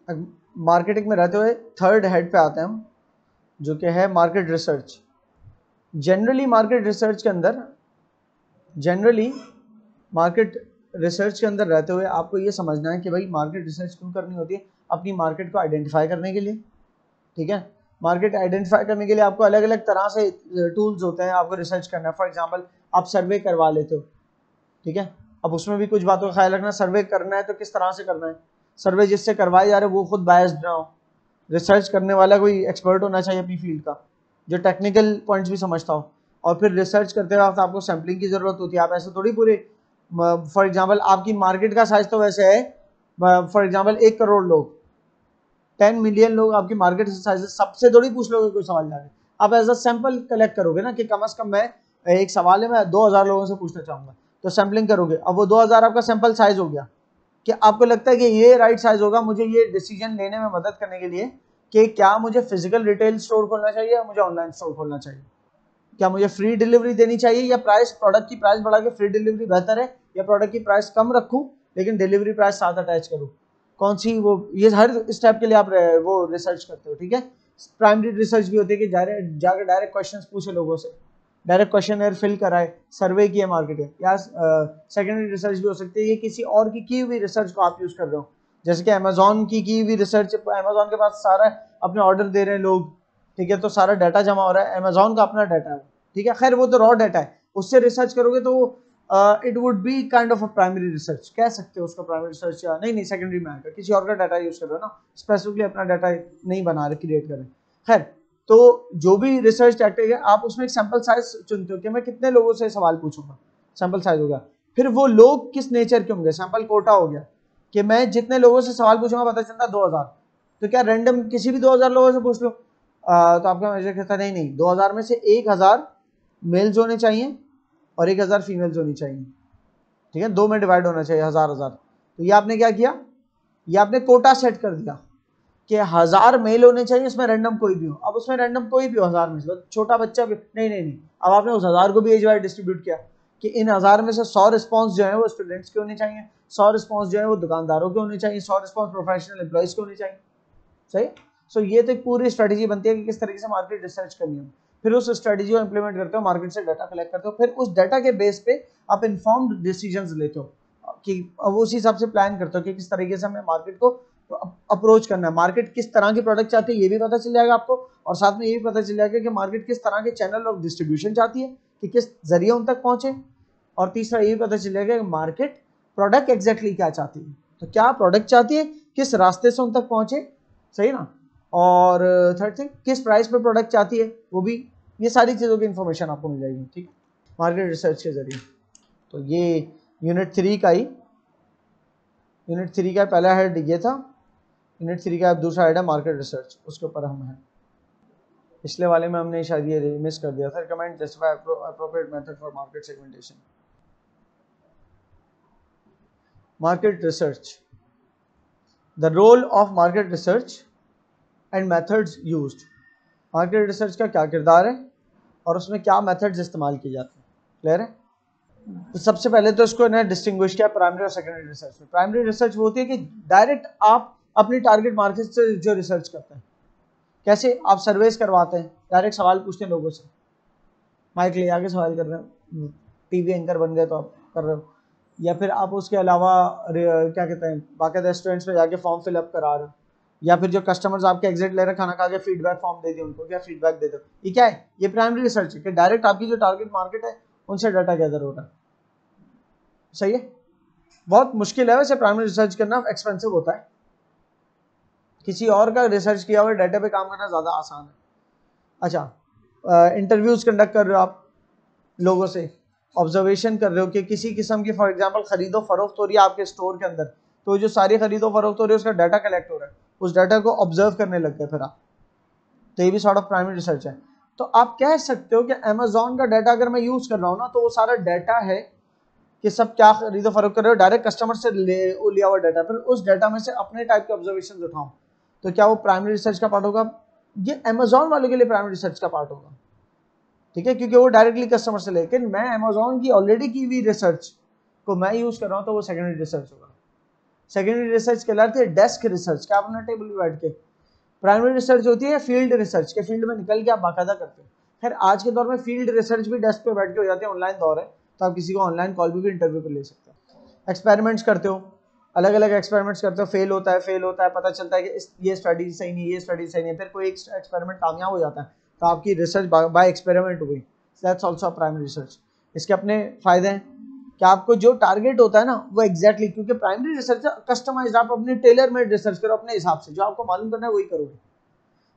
Marketing में रहते हुए थर्ड हेड पे आते हैं हम, जो कि है market research. Generally market research के अंदर रहते हुए आपको ये समझना है कि भाई मार्केट रिसर्च क्यों करनी होती है, अपनी मार्केट को आइडेंटिफाई करने के लिए। ठीक है, मार्केट आइडेंटिफाई करने के लिए आपको अलग अलग तरह से टूल्स होते हैं, आपको रिसर्च करना है। फॉर एग्जांपल आप सर्वे करवा लेते हो, ठीक है, अब उसमें भी कुछ बातों का ख्याल रखना, सर्वे करना है तो किस तरह से करना है, सर्वे जिससे करवाए जा रहे वो खुद बायस्ड ना हो, रिसर्च करने वाला कोई एक्सपर्ट होना चाहिए अपनी फील्ड का, जो टेक्निकल पॉइंट्स भी समझता हो। और फिर रिसर्च करते वक्त आपको सैम्पलिंग की जरूरत होती है, आप ऐसे थोड़ी पूरे, फॉर एग्जांपल आपकी मार्केट का साइज तो वैसे है, फॉर एग्जांपल 1 करोड़ लोग, 10 मिलियन लोग आपकी मार्केट साइज, सबसे थोड़ी पूछ लोगे कोई सवाल जाके, आप एज अ सैंपल कलेक्ट करोगे ना कि कम से कम मैं, एक सवाल है मैं 2000 लोगों से पूछना चाहूंगा, तो सैम्पलिंग करोगे। अब वो 2000 आपका सैंपल साइज हो गया, कि आपको लगता है कि ये राइट साइज होगा मुझे ये डिसीजन लेने में मदद करने के लिए कि क्या मुझे फिजिकल रिटेल स्टोर खोलना चाहिए या मुझे ऑनलाइन स्टोर खोलना चाहिए, क्या मुझे फ्री डिलीवरी देनी चाहिए या प्राइस, प्रोडक्ट की प्राइस बढ़ा के फ्री डिलीवरी बेहतर है, या प्रोडक्ट की प्राइस कम रखूं लेकिन डिलीवरी प्राइस साथ अटैच करूं, कौन सी वो, ये हर स्टेप के लिए आप वो रिसर्च करते हो। ठीक है, प्राइमरी रिसर्च भी होती है कि जाकर डायरेक्ट क्वेश्चंस पूछे लोगों से, डायरेक्ट क्वेश्चन फिल कराए, सर्वे किए मार्केट में, या सेकेंडरी रिसर्च भी हो सकती है, ये किसी और की हुई रिसर्च को आप यूज कर रहे हो, जैसे कि अमेजोन की हुई रिसर्च, अमेजोन के पास सारा अपने ऑर्डर दे रहे हैं लोग, ठीक है, तो सारा डाटा जमा हो रहा है, अमेजोन का अपना डाटा है, ठीक है, खैर वो तो रॉ डाटा है, उससे रिसर्च करोगे तो it would be kind of a primary research, कह सकते हो उसका प्राइमरी रिसर्च, या नहीं सेकेंडरी में आएगा, किसी और का डाटा यूज कर रहे हो ना, स्पेसिफिकली अपना डाटा नहीं बना रहे, क्रिएट करें। खैर, तो जो भी रिसर्च टैक्टिक है आप उसमें एक सैंपल साइज चुनते हो कि मैं कितने लोगों से सवाल पूछूंगा, सैंपल साइज हो गया, फिर वो लोग किस नेचर के होंगे, सैंपल कोटा हो गया कि मैं जितने लोगों से सवाल पूछूंगा पता चलता 2000, तो क्या रैंडम किसी भी 2000 लोगों से पूछ लो, तो आपका मेजर कहता नहीं 2000 में से 1000 मेल्स होने चाहिए और 1000 फीमेल्स होनी चाहिए, ठीक है, 2 में डिवाइड होना चाहिए, 1000 तो ये आपने क्या किया, ये आपने कोटा सेट कर दिया कि 1000 मेल होने चाहिए, इसमें रैंडम कोई भी हो, अब उसमें रैंडम कोई भी हो 1000 में से, छोटा बच्चा भी नहीं, अब आपने उस 1000 को भी एज वाइज डिस्ट्रीब्यूट किया कि इन 1000 में से 100 रिस्पॉन्स जो है वो स्टूडेंट्स के होने चाहिए, 100 रिस्पॉन्स जो है वो दुकानदारों के होने चाहिए, 100 रिस्पॉन्स प्रोफेशनल एम्प्लॉइज के होने चाहिए। सही, सो ये तो एक पूरी स्ट्रेटेजी बनती है कि किस तरीके से मार्केट रिसर्च करनी है, फिर उस स्ट्रेटेजी को इंप्लीमेंट करते हो, मार्केट से डाटा कलेक्ट करते हो, फिर उस डाटा के बेस पे आप इन्फॉर्म्ड डिसीजंस लेते हो कि अब उस हिसाब से प्लान करते हो कि किस तरीके से हमें मार्केट को अप्रोच करना है, मार्केट किस तरह की प्रोडक्ट चाहती है ये भी पता चल जाएगा आपको, और साथ में ये भी पता चल जाएगा कि मार्केट किस तरह के चैनल ऑफ डिस्ट्रीब्यूशन चाहती है कि किस जरिए उन तक पहुंचे, और तीसरा ये भी पता चल जाएगा कि मार्केट प्रोडक्ट एग्जैक्टली क्या चाहती है, तो क्या प्रोडक्ट चाहती है, किस रास्ते से उन तक पहुंचे, सही ना, और थर्ड थिंग किस प्राइस पे प्रोडक्ट चाहती है वो भी, ये सारी चीज़ों की इन्फॉर्मेशन आपको मिल जाएगी, ठीक, मार्केट रिसर्च के जरिए। तो ये यूनिट 3 का पहला हेड ये था, यूनिट 3 का दूसरा हेड है मार्केट रिसर्च, उसके ऊपर हम हैं। पिछले वाले में हमने शायद ये मिस कर दिया था, recommend justify appropriate method for market segmentation. Market research, the role of market research and methods used, market research का क्या किरदार है और उसमें क्या मेथड्स इस्तेमाल किए जाते हैं, क्लियर है। तो सबसे पहले तो इसको ना डिस्टिंग्विश किया प्राइमरी और सेकेंडरी रिसर्च में। प्राइमरी रिसर्च वो होती है कि डायरेक्ट आप अपनी टारगेट मार्केट से जो रिसर्च करते हैं, कैसे आप सर्वेस करवाते हैं, डायरेक्ट सवाल पूछते हैं लोगों से, माइक ले आके सवाल कर रहे हो, टीवी एंकर बन गए तो आप कर रहे हो, या फिर आप उसके अलावा क्या कहते हैं बाकी रेस्टोरेंट्स में जाके फॉर्म फिलअप करा रहे हो, या फिर जो कस्टमर्स आपके एग्जिट ले रहे हैं खाना खा के फीडबैक फॉर्म दे दिए उनको, क्या फीडबैक दे दो, ये क्या है, ये प्राइमरी रिसर्च है कि डायरेक्ट आपकी जो टारगेट मार्केट है उनसे डाटा गैदर हो रहा है। सही है, बहुत मुश्किल है वैसे प्राइमरी रिसर्च करना, एक्सपेंसिव होता है, किसी और का रिसर्च किया हुआ डाटा पे काम करना ज़्यादा आसान है। अच्छा, इंटरव्यूज कंडक्ट कर रहे हो आप लोगों से, ऑब्जर्वेशन कर रहे हो कि किसी किस्म की फॉर एग्जांपल खरीदो फरोख्त हो रही है आपके स्टोर के अंदर, तो जो सारी खरीदो फरोख्त हो रही है उसका डाटा कलेक्ट हो रहा है, उस डाटा को ऑब्जर्व करने लग गए फिर आप, तो ये भी सॉर्ट ऑफ प्राइमरी रिसर्च है। तो आप कह सकते हो कि अमेजोन का डाटा अगर मैं यूज कर रहा हूँ ना, तो वो सारा डाटा है कि सब क्या खरीदो फरोख्त कर रहे हो, डायरेक्ट कस्टमर से लिया हुआ डाटा, फिर उस डाटा में से अपने टाइप के ऑब्जर्वेशन उठाऊं, तो क्या वो प्राइमरी रिसर्च का पार्ट होगा, ये अमेजोन वालों के लिए प्राइमरी रिसर्च का पार्ट होगा, ठीक है, क्योंकि वो डायरेक्टली कस्टमर से, लेकिन मैं अमेजोन की ऑलरेडी की हुई रिसर्च को मैं यूज कर रहा हूं तो वो सेकेंडरी रिसर्च होगा। सेकेंडरी रिसर्च कहलाती है डेस्क रिसर्च, क्या अपना टेबल पे बैठ के। प्राइमरी रिसर्च होती है फील्ड रिसर्च, के फील्ड में निकल के आप बाकायदा करते हो। खैर आज के दौर में फील्ड रिसर्च भी डेस्क पे बैठ के हो जाती है, ऑनलाइन दौर है, तो आप किसी को ऑनलाइन कॉल भी इंटरव्यू पे ले सकते हो। एक्सपेरिमेंट्स करते हो, अलग अलग एक्सपेरिमेंट्स करते हो, फेल होता है, पता चलता है कि ये स्टडी सही नहीं, ये स्टडी सही नहीं, फिर कोई एक एक्सपेरिमेंट कामयाब हो जाता है तो आपकी रिसर्च बाय एक्सपेरिमेंट हुई, दैट्स आल्सो प्राइमरी रिसर्च। इसके अपने फायदे हैं कि आपको जो टारगेट होता है ना वो एग्जैक्टली, क्योंकि प्राइमरी रिसर्च कस्टमाइज्ड, आप अपने टेलर मेड रिसर्च करो अपने हिसाब से, जो आपको मालूम करना है वही करोगे।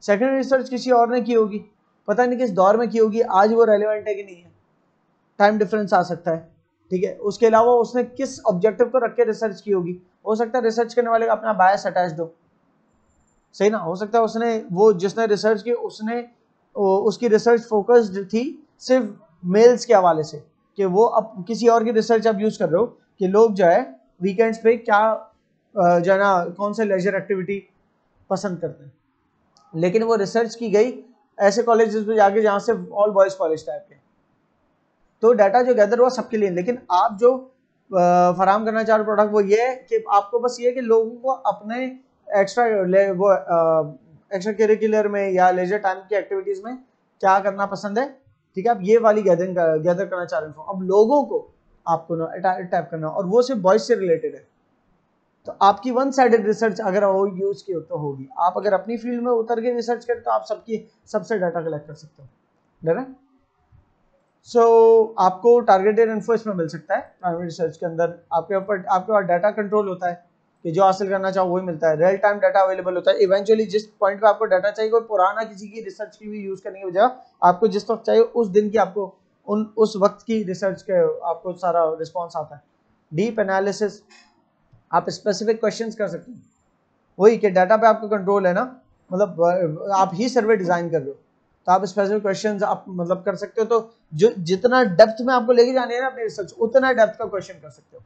सेकेंडरी रिसर्च किसी और ने की होगी, पता नहीं किस दौर में की होगी, आज वो रेलेवेंट है कि नहीं है, टाइम डिफरेंस आ सकता है, ठीक है। उसके अलावा उसने किस ऑब्जेक्टिव को रख के रिसर्च की होगी, हो सकता है रिसर्च करने वाले का अपना बायस अटैच्ड हो, सही ना, हो सकता है उसने वो जिसने रिसर्च की उसने उसकी रिसर्च फोकस्ड थी सिर्फ मेल्स के हवाले से, कि वो अब किसी और की रिसर्च आप यूज कर रहे हो कि लोग जो है वीकेंड्स पे क्या जो है ना कौन से लेजर एक्टिविटी पसंद करते हैं, लेकिन वो रिसर्च की गई ऐसे कॉलेजेस में जाके जहां से ऑल बॉयज कॉलेज टाइप के, तो डाटा जो गैदर हुआ सबके लिए। लेकिन आप जो फराहम करना चाह रहे प्रोडक्ट वो ये है कि आपको बस ये कि लोगों को अपने एक्स्ट्रा वो एक्स्ट्रा करिकुलर में या लेजर टाइम की एक्टिविटीज में क्या करना पसंद है, ठीक है, आप ये वाली गैदर करना चाह रहे हो। अब लोगों को आपको ना टैप करना, और वो सिर्फ बॉयज से रिलेटेड है, तो आपकी वन साइडेड रिसर्च अगर वो यूज की तो होगी। आप अगर अपनी फील्ड में उतर के रिसर्च करें तो आप सबसे डाटा कलेक्ट कर सकते हो, डर है। सो आपको टारगेटेड इन्फो इसमें मिल सकता है प्राइमरी रिसर्च के अंदर, आपके पास डाटा कंट्रोल होता है कि जो हासिल करना चाहो वही मिलता है, रियल टाइम डाटा अवेलेबल होता है। इवेंचुअली जिस पॉइंट पे आपको डाटा चाहिए, कोई पुराना किसी की रिसर्च की भी यूज करने की बजाय आपको जिस वक्त चाहिए उस दिन की आपको उस वक्त की रिसर्च के आपको सारा रिस्पॉन्स आता है। डीप एनालिसिस, आप स्पेसिफिक क्वेश्चंस कर सकते हो, वही कि डाटा पे आपका कंट्रोल है ना, मतलब आप ही सर्वे डिजाइन कर रहे हो तो आप स्पेसिफिक क्वेश्चंस आप मतलब कर सकते हो, तो जो जितना डेप्थ में आपको लेके जाने है ना अपनी रिसर्च, उतना डेप्थ का क्वेश्चन कर सकते हो,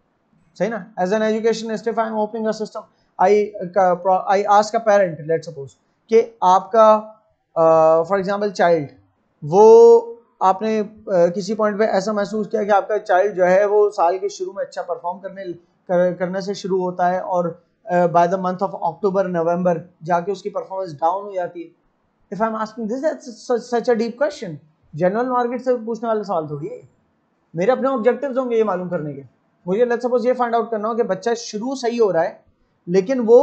सही ना। As an educationist if I am opening a system, I ask a parent, let's suppose कि आपका फॉर एग्जांपल चाइल्ड, वो आपने किसी पॉइंट पे ऐसा महसूस किया कि आपका चाइल्ड जो है वो साल के शुरू में अच्छा परफॉर्म करने से शुरू होता है और by the month of October November जाके उसकी परफॉर्मेंस डाउन हो जाती है। If I am asking this, that's such a deep question, general market से पूछने वाला सवाल थोड़ी है, मेरे अपने ऑब्जेक्टिव्स होंगे ये मालूम करने के। मुझे लेट्स सपोज ये फाइंड आउट करना हो कि बच्चा शुरू सही हो रहा है लेकिन वो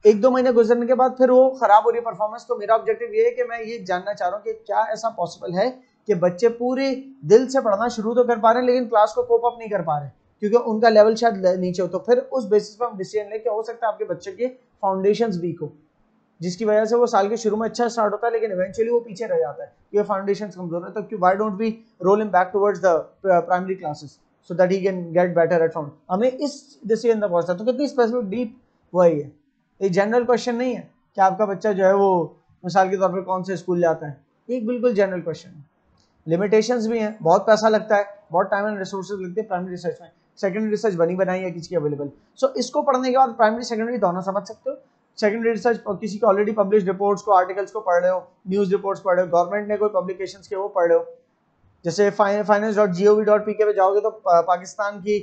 1-2 महीने गुजरने के बाद फिर वो खराब हो रही है परफॉर्मेंस, तो मेरा ऑब्जेक्टिव ये है कि मैं ये जानना चाह रहा हूँ कि क्या ऐसा पॉसिबल है कि बच्चे पूरे दिल से पढ़ना शुरू तो कर पा रहे हैं लेकिन क्लास को कोप अप नहीं कर पा रहे क्योंकि उनका लेवल शायद नीचे हो, तो फिर उस बेसिस पर हम डिसीजन लें कि हो सकता है आपके बच्चे के फाउंडेशंस वीक हो, जिसकी वजह से वो साल के शुरू में अच्छा स्टार्ट होता है लेकिन इवेंचुअली वो पीछे रह जाता है क्योंकि फाउंडेशंस कमजोर है। तो why don't we roll him back towards the primary classes so that he can get better at found. हमें इस डिसीजन तक पहुंचता है, तो कितनी स्पेसिफिक डीप वही है, एक जनरल क्वेश्चन नहीं है कि आपका बच्चा जो है वो मिसाल के तौर पर कौन से स्कूल जाता है, एक बिल्कुल जनरल क्वेश्चन है। लिमिटेशंस भी हैं, बहुत पैसा लगता है, बहुत टाइम एंड रिसोर्सेज लगते हैं प्राइमरी रिसर्च में, सेकेंडरी रिसर्च बनी बनाई है किसी की अवेलेबल। सो इसको पढ़ने के बाद प्राइमरी सेकेंडरी दोनों समझ सकते हो। सेकेंडरी रिसर्च किसी की ऑलरेडी पब्लिश रिपोर्ट्स को, आर्टिकल्स को पढ़ रहे हो, न्यूज रिपोर्ट्स पढ़ रहे हो, गवर्नमेंट ने कोई पब्लिकेशंस के वो पढ़ रहे हो, जैसे finance.gov.pk पे जाओगे तो पाकिस्तान की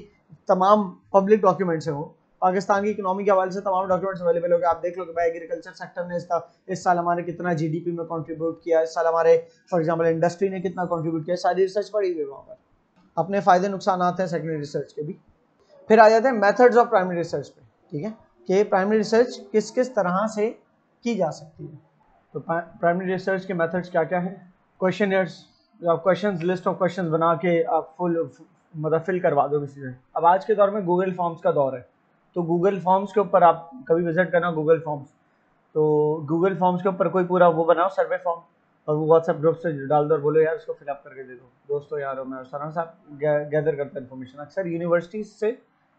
तमाम पब्लिक डॉक्यूमेंट्स है, वो पाकिस्तान की इकोनॉमी के हवाले से तमाम डॉक्यूमेंट्स अवेलेबल होगा। आप देख लो कि भाई एग्रीकल्चर सेक्टर ने इस साल हमारे कितना जीडीपी में कंट्रीब्यूट किया, इस साल हमारे फॉर एग्जांपल इंडस्ट्री ने कितना कंट्रीब्यूट किया, सारी रिसर्च पड़ी हुई है वहाँ पर। अपने फायदे नुकसान आते हैं सेकेंडरी रिसर्च के भी। फिर आ जाते हैं मेथड्स ऑफ प्राइमरी रिसर्च पे, ठीक है, कि प्राइमरी रिसर्च किस किस तरह से की जा सकती है। तो प्राइमरी रिसर्च के मेथड्स क्या क्या है, क्वेश्चनर्स, आप क्वेश्चंस, लिस्ट ऑफ क्वेश्चंस बना के आप मतलब फिल करवा दो किसी से। अब आज के दौर में गूगल फॉर्म्स का दौर है, तो गूगल फॉर्म्स के ऊपर आप कभी विजिट करना गूगल फॉर्म्स, तो गूगल फॉर्म्स के ऊपर कोई पूरा वो बनाओ सर्वे फॉर्म और वो व्हाट्सएप ग्रुप से डाल दो, बोलो यार इसको फिलअप करके दे दो दोस्तों यारों में, उस तरह से आप गैदर करते हैं इन्फॉर्मेशन। अक्सर यूनिवर्सिटीज से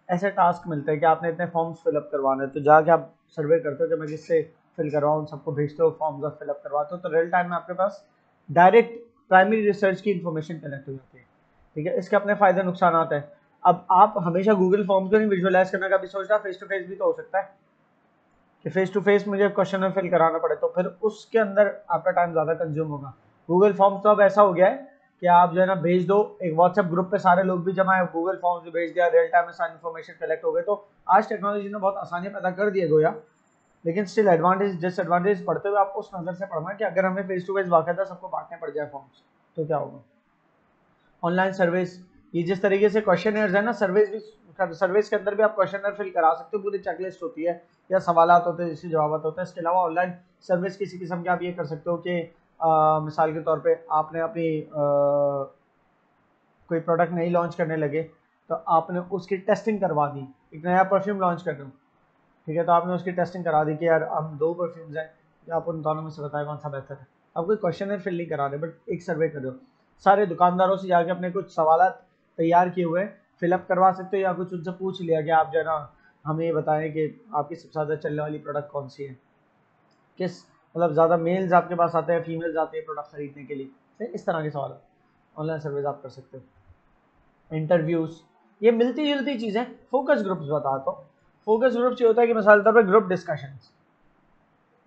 ऐसे टास्क मिलते हैं कि आपने इतने फॉर्म्स फिलअप करवाने, तो जाके आप सर्वे करते हो कि मैं किससे फिल करवाऊँ, सबको भेजते हो फॉर्म्स और फिलअप करवाते हो, तो रियल टाइम में आपके पास डायरेक्ट प्राइमरी रिसर्च की इन्फॉर्मेशन कलेक्ट हो जाती है, ठीक है। इसके अपने फायदे नुकसान आते हैं। अब आप हमेशा गूगल फॉर्म्स को नहीं विजुअलाइज करना, कभी सोचना फेस टू फेस भी तो हो सकता है कि फेस टू फेस मुझे क्वेश्चन में फिल कराना पड़े, तो फिर उसके अंदर आपका टाइम ज़्यादा कंज्यूम होगा। गूगल फॉर्म्स तो अब ऐसा हो गया है कि आप जो है ना भेज दो, एक व्हाट्सएप ग्रुप पे सारे लोग भी जमा है, गूगल फॉर्म्स भी भेज दिया, रियल टाइम में सारी इन्फॉर्मेशन कलेक्ट हो गई। तो आज टेक्नोलॉजी ने बहुत आसानी पैदा कर दी है गोया, लेकिन स्टिल एडवांटेज डिसएडवांटेज पढ़ते हुए आपको उस नज़र से पढ़ना है कि अगर हमें फेस टू फेस बाकायदा सबको बांटने पड़ जाए फॉर्म्स तो क्या होगा। ऑनलाइन सर्विस, ये जिस तरीके से क्वेश्चनर्स है ना, सर्विस के अंदर भी आप क्वेश्चनर फिल करा सकते हो, पूरी चेकलिस्ट होती है या सवालात होते हैं जिसके जवाब होते हैं। इसके अलावा ऑनलाइन सर्विस किसी किस्म के आप ये कर सकते हो कि मिसाल के तौर पे आपने अपनी कोई प्रोडक्ट नहीं लॉन्च करने लगे तो आपने उसकी टेस्टिंग करवा दी, एक नया परफ्यूम लॉन्च कर रहे हो, ठीक है, तो आपने उसकी टेस्टिंग करा दी कि यार हम 2 परफ्यूम्स हैं, आप उन दोनों में से बताएं कौन सा बेहतर है। आप कोई क्वेश्चनर फिल नहीं करा रहे, बट एक सर्वे कर रहे हो, सारे दुकानदारों से जाके अपने कुछ सवाल तैयार किए हुए फिलअप करवा सकते हो, या कुछ उनसे पूछ लिया कि आप जो है ना हमें ये बताएं कि आपकी सबसे ज़्यादा चलने वाली प्रोडक्ट कौन सी है, किस मतलब ज़्यादा मेल्स आपके पास आते हैं, फीमेल्स आते हैं प्रोडक्ट खरीदने के लिए, तो इस तरह के सवाल ऑनलाइन सर्विस आप कर सकते हो। इंटरव्यूज़, ये मिलती जुलती चीज़ें। फोकस ग्रुप्स बताता हूँ। फोकस ग्रुप्स ये होता है कि मिसाल के तौर पर ग्रुप डिस्कशंस,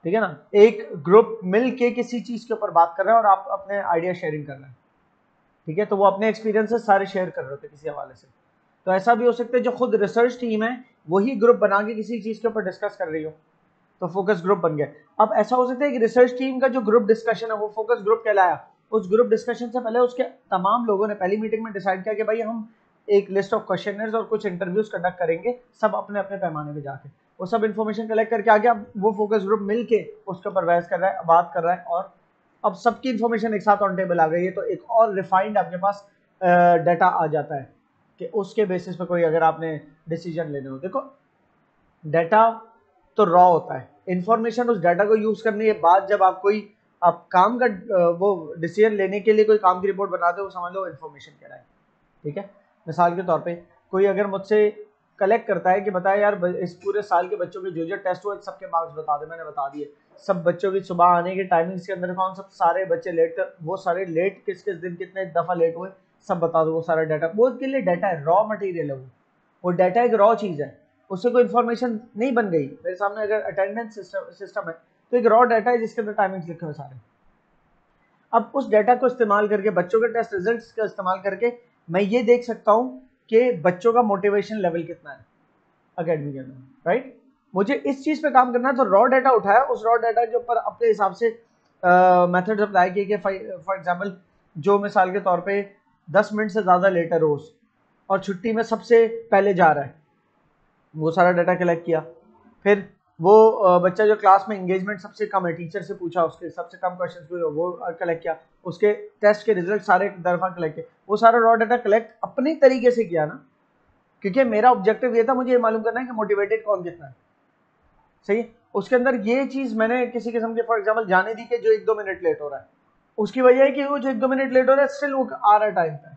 ठीक है ना, एक ग्रुप मिल के किसी चीज़ के ऊपर बात कर रहा है और आप अपने आइडिया शेयरिंग कर रहे हैं, ठीक है, तो वो अपने एक्सपीरियंसेस सारे शेयर कर रहे होते हैं किसी हवाले से। तो ऐसा भी हो सकता है जो खुद रिसर्च टीम है वही ग्रुप बना के किसी चीज़ के ऊपर डिस्कस कर रही हो, तो फोकस ग्रुप बन गया। अब ऐसा हो सकता है कि रिसर्च टीम का जो ग्रुप डिस्कशन है वो फोकस ग्रुप कहलाया, उस ग्रुप डिस्कशन से पहले उसके तमाम लोगों ने पहली मीटिंग में डिसाइड किया कि भाई हम एक लिस्ट ऑफ क्वेश्चनर्स और कुछ इंटरव्यूज कंडक्ट करेंगे, सब अपने अपने पैमाने पे जाके वो सब इन्फॉर्मेशन कलेक्ट करके आगे अब वो फोकस ग्रुप मिलके उसके ऊपर बहस कर रहा है, बात कर रहा है, और अब सबकी इन्फॉर्मेशन एक साथ ऑन टेबल आ गई है, तो एक और रिफाइंड आपके पास डाटा आ जाता है कि उसके बेसिस पे कोई अगर आपने डिसीजन लेने हो। देखो डाटा तो रॉ होता है, इंफॉर्मेशन उस डाटा को यूज करने के बाद जब आप काम का वो डिसीजन लेने के लिए कोई काम की रिपोर्ट बनाते हो, समझ लो इन्फॉर्मेशन कह रहा है, ठीक है। मिसाल के तौर पे कोई अगर मुझसे कलेक्ट करता है कि बताया यार इस पूरे साल के बच्चों के जो जो टेस्ट हुए सबके मार्क्स बता दे, मैंने बता दिए, सब बच्चों की सुबह आने के टाइमिंग्स के अंदर कौन सब सारे बच्चे लेट, वो सारे लेट किस किस दिन कितने दफ़ा लेट हुए सब बता दो, वो सारा डाटा, वो के लिए डाटा है, रॉ मटेरियल है वो डाटा एक रॉ चीज़ है, उससे कोई इन्फॉर्मेशन नहीं बन गई। मेरे सामने अगर अटेंडेंस सिस्टम है तो एक रॉ डाटा है जिसके अंदर टाइमिंग्स लिखे हुए सारे। अब उस डाटा को इस्तेमाल करके बच्चों के टेस्ट रिजल्ट्स का इस्तेमाल करके मैं ये देख सकता हूँ कि बच्चों का मोटिवेशन लेवल कितना है अकेडमी के अंदर, राइट। मुझे इस चीज़ पे काम करना है, तो रॉ डाटा उठाया, उस रॉ डाटा के ऊपर अपने हिसाब से मेथड्स अप्लाई किए कि फॉर एग्जांपल जो मिसाल के तौर पे 10 मिनट से ज़्यादा लेट है रोज़ और छुट्टी में सबसे पहले जा रहा है, वो सारा डाटा कलेक्ट किया। फिर वो बच्चा जो क्लास में एंगेजमेंट सबसे कम है, टीचर से पूछा, उसके सबसे कम क्वेश्चन हुए वो कलेक्ट किया, उसके टेस्ट के रिजल्ट सारे दफा कलेक्ट किए, वो सारा रॉ डाटा कलेक्ट अपने तरीके से किया ना, क्योंकि मेरा ऑब्जेक्टिव ये था मुझे ये मालूम करना है कि मोटिवेटेड कौन कितना है, सही है। उसके अंदर ये चीज़ मैंने किसी किस्म के फॉर एग्जाम्पल जाने दी कि जो 1-2 मिनट लेट हो रहा है, उसकी वजह है कि वो जो 1-2 मिनट लेट हो रहा है स्टिल वो आ रहा है टाइम पे।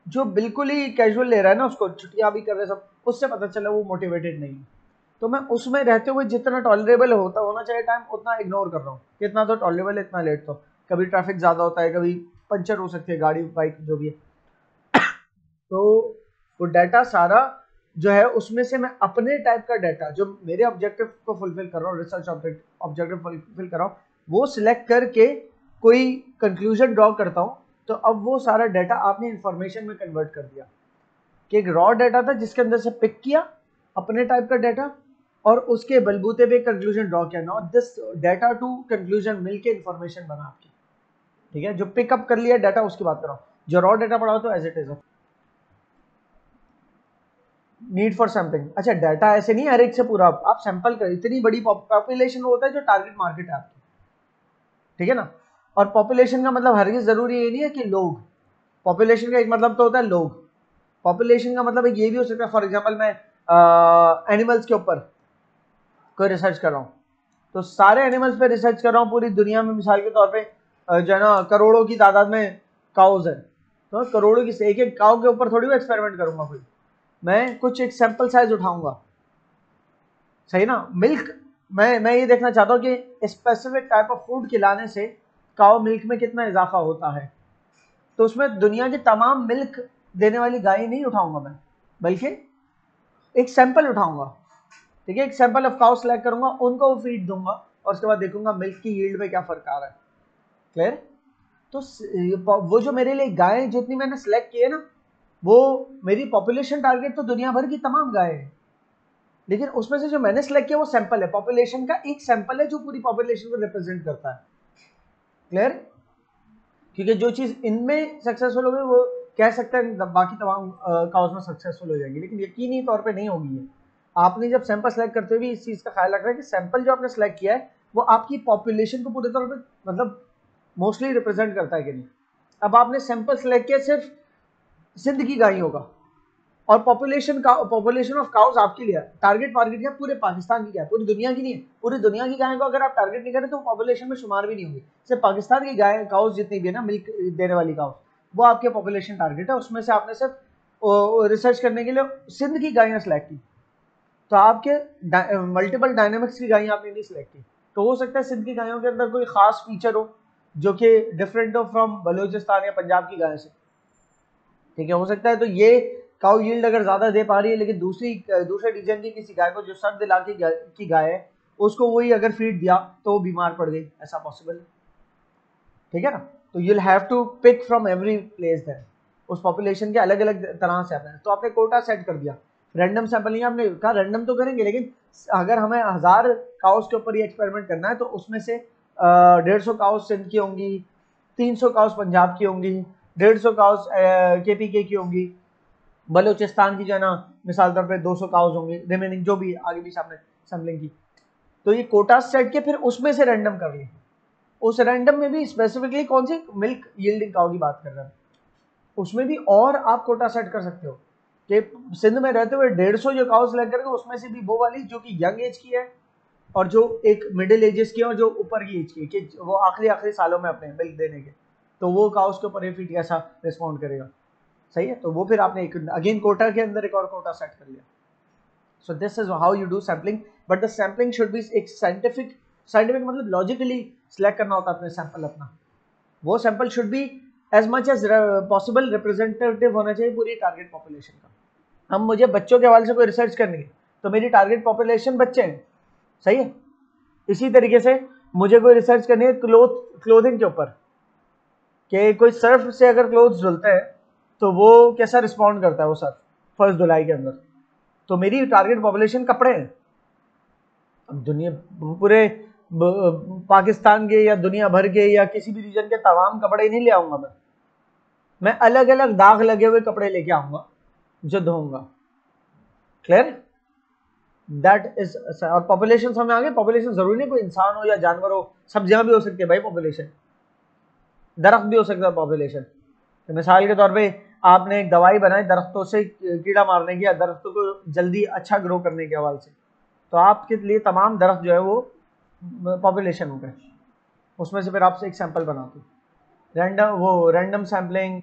जो बिल्कुल ही कैजुअल ले रहा है ना, उसको छुट्टियां भी कर रहे सब, उससे पता चला वो मोटिवेटेड नहीं है। तो मैं उसमें रहते हुए जितना टॉलरेबल होना चाहिए टाइम उतना इग्नोर कर रहा हूँ, इतना तो टॉलरेबल है, इतना लेट तो कभी ट्रैफिक ज़्यादा होता है, कभी पंचर हो सकती है गाड़ी बाइक जो भी है। तो वो डाटा सारा जो है उसमें से मैं अपने टाइप का डाटा जो मेरे ऑब्जेक्टिव को फुलफिल कर रहा हूँ, रिसर्च ऑब्जेक्टिव फुलफिल कर रहा हूँ, वो सिलेक्ट करके कोई कंक्लूजन ड्रॉ करता हूँ। तो अब वो सारा डाटा आपने इंफॉर्मेशन में कन्वर्ट कर दिया कि एक रॉ डाटा था जिसके अंदर से पिक किया अपने टाइप का डाटा और उसके बलबूते पे कंक्लूजन ड्रॉ किया। Now this data to conclusion मिलके इंफॉर्मेशन बना आपकी, ठीक है। जो पिकअप कर लिया डाटा उसकी बात कर रहा हूँ, जो रॉ डाटा पढ़ा तो as it is. Need for sampling, अच्छा डाटा ऐसे नहीं हर एक से पूरा आप सैंपल कर, इतनी बड़ी पॉपुलेशन होता है जो टारगेट मार्केट है आपकी, ठीक है ना। और पॉपुलेशन का मतलब हरगिज़ जरूरी ये नहीं है कि लोग, पॉपुलेशन का एक मतलब तो होता है लोग, पॉपुलेशन का मतलब ये भी हो सकता है फॉर एग्जांपल मैं एनिमल्स के ऊपर कोई रिसर्च कर रहा हूँ, तो सारे एनिमल्स पे रिसर्च कर रहा हूँ पूरी दुनिया में, मिसाल के तौर पे जो है ना करोड़ों की तादाद में काउज है, तो करोड़ों की एक एक काउ के ऊपर थोड़ी वो एक्सपेरिमेंट करूंगा कोई, मैं कुछ एक सैंपल साइज उठाऊंगा, सही ना। मिल्क मैं ये देखना चाहता हूँ कि स्पेसिफिक टाइप ऑफ फूड खिलाने से काउ मिल्क में कितना इजाफा होता है, तो उसमें दुनिया की तमाम मिल्क देने वाली गाय नहीं उठाऊंगा मैं, बल्कि एक सैंपल उठाऊंगा, ठीक है, एक सैंपल ऑफ काउ सेलेक्ट करूंगा, उनको वो फीड दूंगा और उसके बाद देखूंगा मिल्क की यील्ड में क्या फर्क आ रहा है। क्लियर। तो वो जो मेरे लिए गाय जितनी मैंने सेलेक्ट की है ना, वो मेरी पॉपुलेशन टारगेट तो दुनिया भर की तमाम गाय है, लेकिन उसमें से जो मैंने सेलेक्ट किया वो सैंपल है, पॉपुलेशन का एक सैंपल है जो पूरी पॉपुलेशन को रिप्रेजेंट करता है। क्लियर? क्योंकि जो चीज इनमें सक्सेसफुल हो गई वो कह सकते हैं बाकी तमाम काउज में सक्सेसफुल हो जाएगी, लेकिन यकीनी तौर पे नहीं होगी है। आपने जब सैंपल सेलेक्ट करते हुए इस चीज का ख्याल रखना है कि सैंपल जो आपने सेलेक्ट किया है वो आपकी पॉपुलेशन को पूरे तौर पे मतलब मोस्टली रिप्रेजेंट करता है कि नहीं। अब आपने सैंपल सेलेक्ट किया सिर्फ सिंध की गायों का, और पॉपुलेशन ऑफ काउज आपके लिए टारगेट क्या पूरे पाकिस्तान की क्या है, पूरी दुनिया की नहीं है। पूरी दुनिया की गायों को अगर आप टारगेट नहीं करें तो पॉपुलेशन में शुमार भी नहीं होंगी। सिर्फ पाकिस्तान की गाय काउज जितनी भी है ना, मिल्क देने वाली काउज, वो आपके पॉपुलेशन टारगेट है। उसमें से आपने सिर्फ रिसर्च करने के लिए सिंध की गायें सेलेक्ट की, तो आपके मल्टीपल डायनामिक्स की गायें आपने नहीं सिलेक्ट की। तो हो सकता है सिंध की गायों के अंदर कोई खास फीचर हो जो कि डिफरेंट हो फ्रॉम बलूचिस्तान या पंजाब की गाय से, ठीक है, हो सकता है। तो ये काउ यील्ड अगर ज्यादा दे पा रही है, लेकिन दूसरे रीजन की किसी गाय को जो सर्द इलाके की गाय है उसको वही अगर फीड दिया तो वो बीमार पड़ गई, ऐसा पॉसिबल है, ठीक है ना। तो you'll have to pick from every place there, उस पॉपुलेशन के अलग अलग तरह से आपने, तो आपने कोटा सेट कर दिया। रैंडम सैंपलिंग आपने कहा रैंडम तो करेंगे, लेकिन अगर हमें 1000 काउस के ऊपर ही एक्सपेरिमेंट करना है तो उसमें से 150 काउस सिंध की होंगी, 300 काउस पंजाब की होंगी, 150 काउस KPK की होंगी, बलूचिस्तान की जो है ना मिसाल तौर पे 200 काउस होंगी, रिमेनिंग जो भी आगे भी सामने सैम्पलिंग की। तो ये कोटा सेट के फिर उसमें से रैंडम कर ली। उस रैंडम में भी स्पेसिफिकली कौन सी मिल्क यील्डिंग काउ की बात कर रहे हैं, उसमें भी और आप कोटा सेट कर सकते हो कि सिंध में रहते हुए 150 जो काउ सेलेक्ट करेंगे उसमें से भी वो वाली जो कि यंग एज की है और जो एक मिडिल एजेस की है और जो ऊपर की एज की है, कि वो आखिरी सालों में अपने मिल्क देने के, तो वो काउस के ऊपर फिट कैसा रिस्पॉन्ड करेगा। सही है, तो वो फिर आपने एक अगेन कोटा के अंदर एक और कोटा सेट कर लिया। So this is how you do sampling, but the sampling should be एक साइंटिफिक मतलब लॉजिकली सिलेक्ट करना होता है अपने सैंपल अपना। वो sample should be as much as possible representative होना चाहिए पूरी टारगेट पॉपुलेशन का। हम मुझे बच्चों के हवाले से कोई रिसर्च करनी है तो मेरी टारगेट पॉपुलेशन बच्चे हैं, सही है। इसी तरीके से मुझे कोई रिसर्च करनी है क्लोथिंग के ऊपर, कि कोई सर्फ से अगर क्लोथ्स धुलते हैं तो वो कैसा रिस्पॉन्ड करता है वो सर्फ फर्स्ट धुलाई के अंदर, तो मेरी टारगेट पॉपुलेशन कपड़े हैं। अब दुनिया पूरे पाकिस्तान के या दुनिया भर के या किसी भी रीजन के तमाम कपड़े नहीं ले आऊंगा मैं अलग अलग दाग लगे हुए कपड़े लेके आऊंगा जो धोऊंगा। क्लियर? दैट इज, और पॉपुलेशन समझ आ गई। पॉपुलेशन जरूरी नहीं कोई इंसान हो या जानवर हो, सब जगह भी हो सकती है भाई पॉपुलेशन, दरख्त भी हो सकता है पॉपुलेशन। तो मिसाल के तौर पे आपने एक दवाई बनाई दरख्तों से कीड़ा मारने की या दरख्तों को जल्दी अच्छा ग्रो करने के हवाले से, तो आपके लिए तमाम दरख्त जो है वो पॉपुलेशन हो गए, उसमें से फिर आपसे एक सैंपल बनाते random sampling,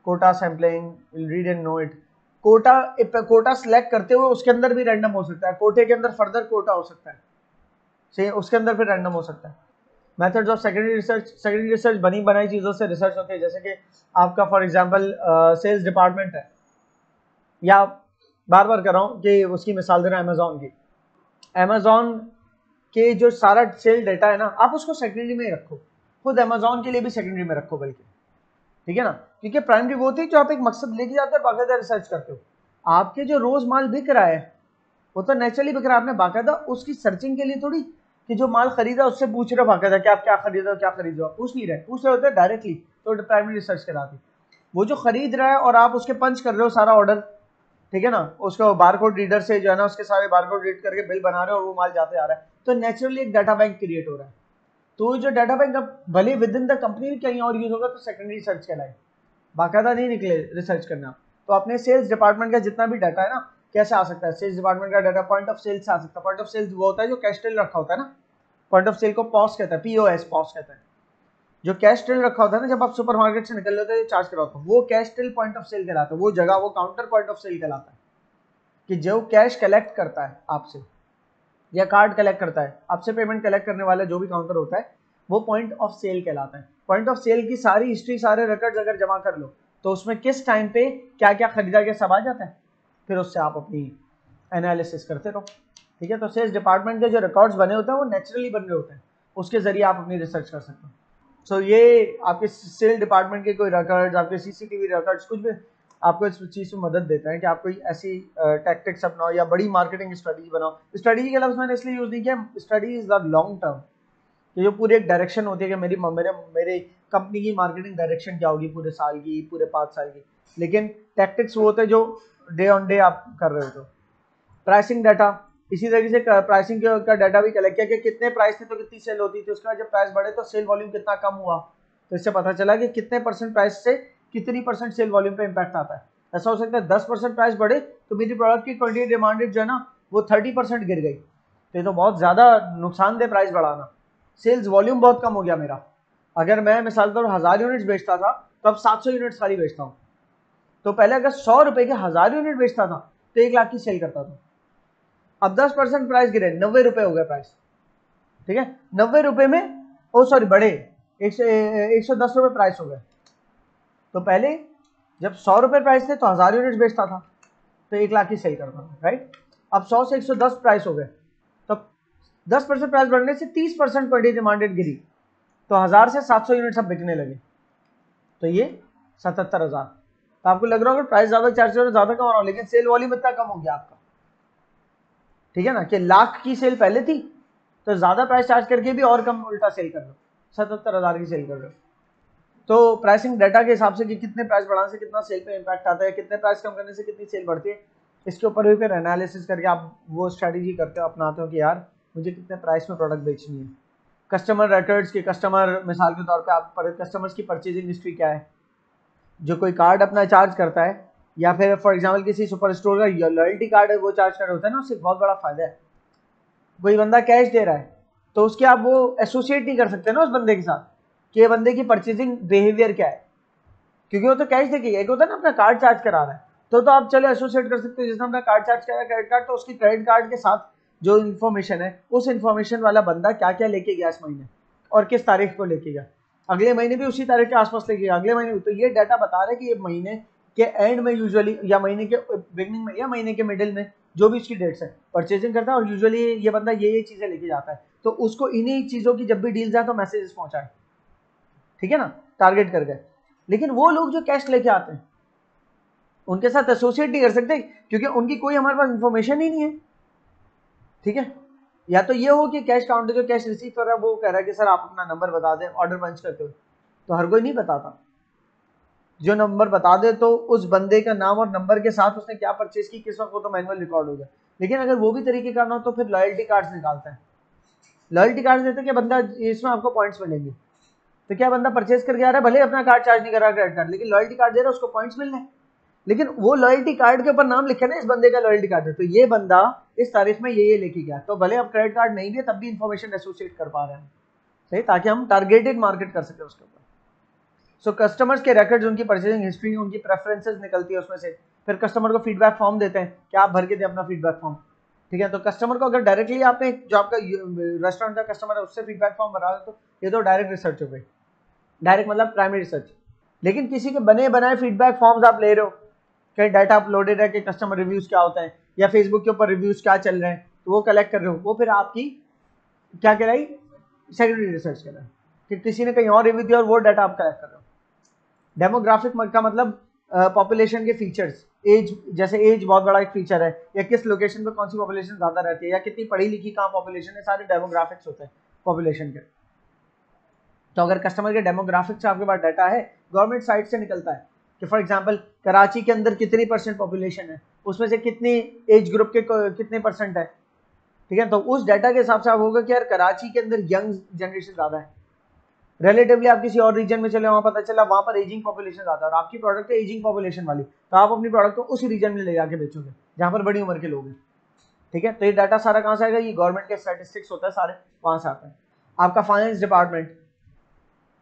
quota sampling, read and know it. Quota select करते हुए उसके अंदर भी रैंडम हो सकता है, कोटे के अंदर फर्दर कोटा हो सकता है, सही, उसके अंदर फिर रैंडम हो सकता है। मेथड्स ऑफ सेकेंडरी रिसर्च बनी बनाई चीज़ों से रिसर्च होती है, जैसे कि आपका फॉर एग्जांपल सेल्स डिपार्टमेंट है, या बार बार कर रहा हूँ कि उसकी मिसाल दे रहा हूँ अमेजोन की। अमेजोन के जो सारा सेल डेटा है ना आप उसको सेकेंडरी में ही रखो, खुद अमेजोन के लिए भी सेकेंडरी में रखो बल्कि, ठीक है ना। क्योंकि प्राइमरी वो होती है जो आप एक मकसद लेके जाते हो बाकायदा रिसर्च करते हो। आपके जो रोज माल बिक रहा है वो तो नेचुरली बिक रहा है, आपने बाकायदा उसकी सर्चिंग के लिए थोड़ी कि जो माल खरीदा उससे पूछ रहे हो बाकायदा कि आप क्या खरीद रहे हो क्या खरीद रहे हो, पूछ रहे होते हैं डायरेक्टली, तो प्राइमरी रिसर्च कराती। वो जो खरीद रहा है और आप उसके पंच कर रहे हो सारा ऑर्डर, ठीक है ना, उसको बारकोड रीडर से जो है ना उसके सारे बारकोड रीड करके बिल बना रहे हो और वो माल जाते आ रहा है, तो नेचुरली एक डाटा बैंक क्रिएट हो रहा है। तो जो डाटा बैंक अब भले विद इन द कंपनी कहीं और यूज होगा तो सेकेंडरी रिसर्च कहलाए, बाकायदा नहीं निकले रिसर्च करना। तो अपने सेल्स डिपार्टमेंट का जितना भी डाटा है ना कैसे आ सकता है, सेल्स डिपार्टमेंट का डाटा पॉइंट ऑफ सेल से आ सकता है। पॉइंट ऑफ सेल वो होता है जो कैश टिल रखा होता है ना, पॉइंट ऑफ सेल को पॉस कहता है, POS पॉस कहता है। जो कैश टिल रखा होता है ना जब आप सुपरमार्केट से निकल लेते हो चार्ज कराते हो, वो cash till point of sale कहलाता है, वो जगह वो काउंटर पॉइंट ऑफ सेल कहलाता है, कि जो कैश कलेक्ट करता है आपसे या कार्ड कलेक्ट करता है आपसे, पेमेंट कलेक्ट करने वाला जो भी काउंटर होता है वो पॉइंट ऑफ सेल कहलाता है। पॉइंट ऑफ सेल की सारी हिस्ट्री सारे रिकॉर्ड्स अगर जमा कर लो तो उसमें किस टाइम पे क्या क्या खरीदा गया सब आ जाता है, फिर उससे आप अपनी एनालिसिस करते रहो, ठीक है। तो सेल्स डिपार्टमेंट के जो रिकॉर्ड्स बने होते हैं वो नेचुरली बन रहे होते हैं, उसके जरिए आप अपनी रिसर्च कर सकते हो। सो ये आपके सेल डिपार्टमेंट के कोई रिकॉर्ड्स, आपके सीसीटीवी रिकॉर्ड्स, कुछ भी आपको इस चीज़ में मदद देता है कि आप कोई ऐसी टैक्टिक्स अपनाओ या बड़ी मार्केटिंग स्ट्रेटजी बनाओ। स्ट्रेटजी के लफ्ज़ मैंने इसलिए यूज़ नहीं किया, study is the long term, कि जो पूरी एक डायरेक्शन होती है कि मेरे कंपनी की मार्केटिंग डायरेक्शन क्या होगी पूरे साल की, पूरे 5 साल की। लेकिन टैक्टिक्स वो होते हैं जो डे ऑन डे आप कर रहे हो। प्राइसिंग डाटा, इसी तरीके से प्राइसिंग का डाटा भी कलेक्ट किया कि कितने प्राइस थे तो कितनी सेल होती थी, उसके बाद जब प्राइस बढ़े तो सेल वॉल्यूम कितना कम हुआ, तो इससे पता चला कि कितने परसेंट प्राइस से कितनी परसेंट सेल वॉल्यूम पे इम्पैक्ट आता है। ऐसा हो सकता है 10% प्राइस बढ़े तो मेरी प्रोडक्ट की क्वांटिटी डिमांडेड जो है ना वो 30% गिर गई, तो ये तो बहुत ज़्यादा नुकसानदेह प्राइस बढ़ाना। सेल्स वॉल्यूम बहुत कम हो गया मेरा, अगर मैं मिसाल तौर 1000 यूनिट्स बेचता था तो अब 700 यूनिट्स खाली बेचता हूँ। तो पहले अगर 100 रुपए के 1000 यूनिट बेचता था तो 1 लाख की सेल करता था। अब 10% प्राइस गिरे, 90 रुपए हो गया प्राइस, ठीक है। 90 रुपए में बढ़े 110 रुपए प्राइस हो गए। तो पहले जब 100 रुपए प्राइस थे तो 1000 यूनिट बेचता था तो 1 लाख की सेल करता था, राइट। अब 100 से 110 प्राइस हो गए, तो 10% प्राइस बढ़ने से 30% क्वांटिटी डिमांडेड गिरी, तो 1000 से 700 यूनिट सब बिकने लगे, तो ये 77,000। तो आपको लग रहा होगा प्राइस ज्यादा चार्ज करो, ज्यादा कमा रहा हूं, लेकिन सेल वॉल्यूम इतना कम हो गया आपका, ठीक है ना, कि लाख की सेल पहले थी तो ज्यादा प्राइस चार्ज करके भी और कम उल्टा सेल कर लो, 77,000 की सेल कर लो। तो प्राइसिंग डाटा के हिसाब से कि कितने प्राइस बढ़ाने से कितना सेल पे इम्पैक्ट आता है, कितने प्राइस कम करने से कितनी सेल बढ़ती है, इसके ऊपर भी फिर एनालिसिस करके आप वो स्ट्रैटेजी करते हो, अपनाते हो कि यार मुझे कितने प्राइस में प्रोडक्ट बेचनी है। कस्टमर रिकॉर्ड्स के, कस्टमर मिसाल के तौर पे आप कस्टमर्स की परचेजिंग हिस्ट्री क्या है, जो कोई कार्ड अपना चार्ज करता है या फिर फॉर एग्जांपल किसी सुपर स्टोर का लॉयल्टी कार्ड है वो चार्ज कर होता है ना, उससे बहुत बड़ा फायदा है। कोई बंदा कैश दे रहा है तो उसके आप वो एसोसिएट नहीं कर सकते ना उस बंदे के साथ कि ये बंदे की परचेजिंग बिहेवियर क्या है, क्योंकि वो तो कैश देके, एक होता है ना अपना कार्ड चार्ज करा रहा है, तो आप चलो एसोसिएट कर सकते हो, जिसने अपना कार्ड चार्ज करा क्रेडिट कार्ड, तो उसकी क्रेडिट कार्ड के साथ जो इन्फॉर्मेशन है उस इन्फॉर्मेशन वाला बंदा क्या क्या लेके गया इस महीने और किस तारीख को लेके गया, अगले महीने भी उसी तारीख के आसपास लेके गया, अगले महीने भी। तो ये डाटा बता रहा है कि ये महीने के एंड में यूजुअली या महीने के बिगनिंग में या महीने के मिडिल में जो भी इसकी डेट्स है परचेजिंग करता है, और यूजुअली ये बंदा ये चीजें लेके जाता है, तो उसको इन्हीं चीजों की जब भी डील जाए तो मैसेजेस पहुंचाए, ठीक है ना, टारगेट कर गए। लेकिन वो लोग जो कैश लेके आते हैं उनके साथ एसोसिएट नहीं कर सकते क्योंकि उनकी कोई हमारे पास इंफॉर्मेशन ही नहीं है, ठीक है। या तो ये हो कि कैश काउंटर जो कैश रिसीव कर रहा है वो कह रहा है कि सर आप अपना नंबर बता दें ऑर्डर पंच करते हुए, तो हर कोई नहीं बताता, जो नंबर बता दे तो उस बंदे का नाम और नंबर के साथ उसने क्या परचेज की किस वक्त, वो तो मैनुअल रिकॉर्ड हो गया। लेकिन अगर वो भी तरीके का ना हो तो फिर लॉयल्टी कार्ड्स निकालता है, लॉयल्टी कार्ड देते हैं कि बंदा इसमें आपको पॉइंट्स मिलेंगे, तो क्या बंदा परचेज करके आ रहा है, भले अपना कार्ड चार्ज नहीं कर रहा क्रेडिट कार्ड, लेकिन लॉयल्टी कार्ड दे रहा है उसको पॉइंट्स मिल रहे हैं, लेकिन वो लॉयल्टी कार्ड के ऊपर नाम लिखे ना इस बंदे का लॉयल्टी कार्ड है, तो ये बंदा इस तारीख में ये लेके गया, तो भले अब क्रेडिट कार्ड नहीं भी है तब भी इन्फॉर्मेशन एसोसिएट कर पा रहे हैं, सही, ताकि हम टारगेटेड मार्केट कर सके उसके ऊपर। सो कस्टमर्स के रिकॉर्ड्स, उनकी परचेजिंग हिस्ट्री, उनकी प्रेफरेंसेस निकलती है उसमें से, फिर कस्टमर को फीडबैक फॉर्म देते हैं कि आप भर के दें अपना फीडबैक फॉर्म, ठीक है। तो कस्टमर को अगर डायरेक्टली आपने जो आपका रेस्टोरेंट का कस्टमर है उससे फीडबैक फॉर्म भरा दे तो ये तो डायरेक्ट रिसर्च हो गई, डायरेक्ट मतलब प्राइमरी रिसर्च। लेकिन किसी के बने बनाए फीडबैक फॉर्म्स आप ले रहे हो, कहीं डाटा अपलोडेड है कि कस्टमर रिव्यूज क्या होते हैं या फेसबुक के ऊपर रिव्यूज क्या चल रहे हैं, तो वो कलेक्ट कर रहे हो, वो फिर आपकी क्या कहलाई, सेकेंडरी रिसर्च कर रहा है कि किसी ने कहीं और रिव्यू दिया और वो डाटा आप कलेक्ट कर रहे हो। डेमोग्राफिक का मतलब पॉपुलेशन के फीचर्स, एज, जैसे एज बहुत बड़ा एक फीचर है, या किस लोकेशन पे कौन सी पॉपुलेशन ज्यादा रहती है, या कितनी पढ़ी लिखी कहाँ पॉपुलेशन है, सारे डेमोग्राफिक्स होते हैं पॉपुलेशन के। तो अगर कस्टमर के डेमोग्राफिक से आपके पास डाटा है, गवर्नमेंट साइट से निकलता है कि फॉर एग्जांपल कराची के अंदर कितनी % पॉपुलेशन है, उसमें से कितनी एज ग्रुप के कितने % है, ठीक है। तो उस डाटा के हिसाब से आप होगा कि यार कराची के अंदर यंग जनरेशन ज्यादा है, रिलेटिवली आप किसी और रीजन में चले वहां पता चला वहां पर एजिंग पॉपुलेशन ज्यादा है और आपकी प्रोडक्ट है एजिंग पॉपुलेशन वाली, तो आप अपनी प्रोडक्ट को उस रीजन में ले जाके बेचोगे जहां पर बड़ी उम्र के लोग हैं, ठीक है। तो ये डाटा सारा कहां से आएगा, ये गवर्नमेंट के स्टैटिस्टिक्स होता है सारे, वहां से आता है। आपका फाइनेंस डिपार्टमेंट,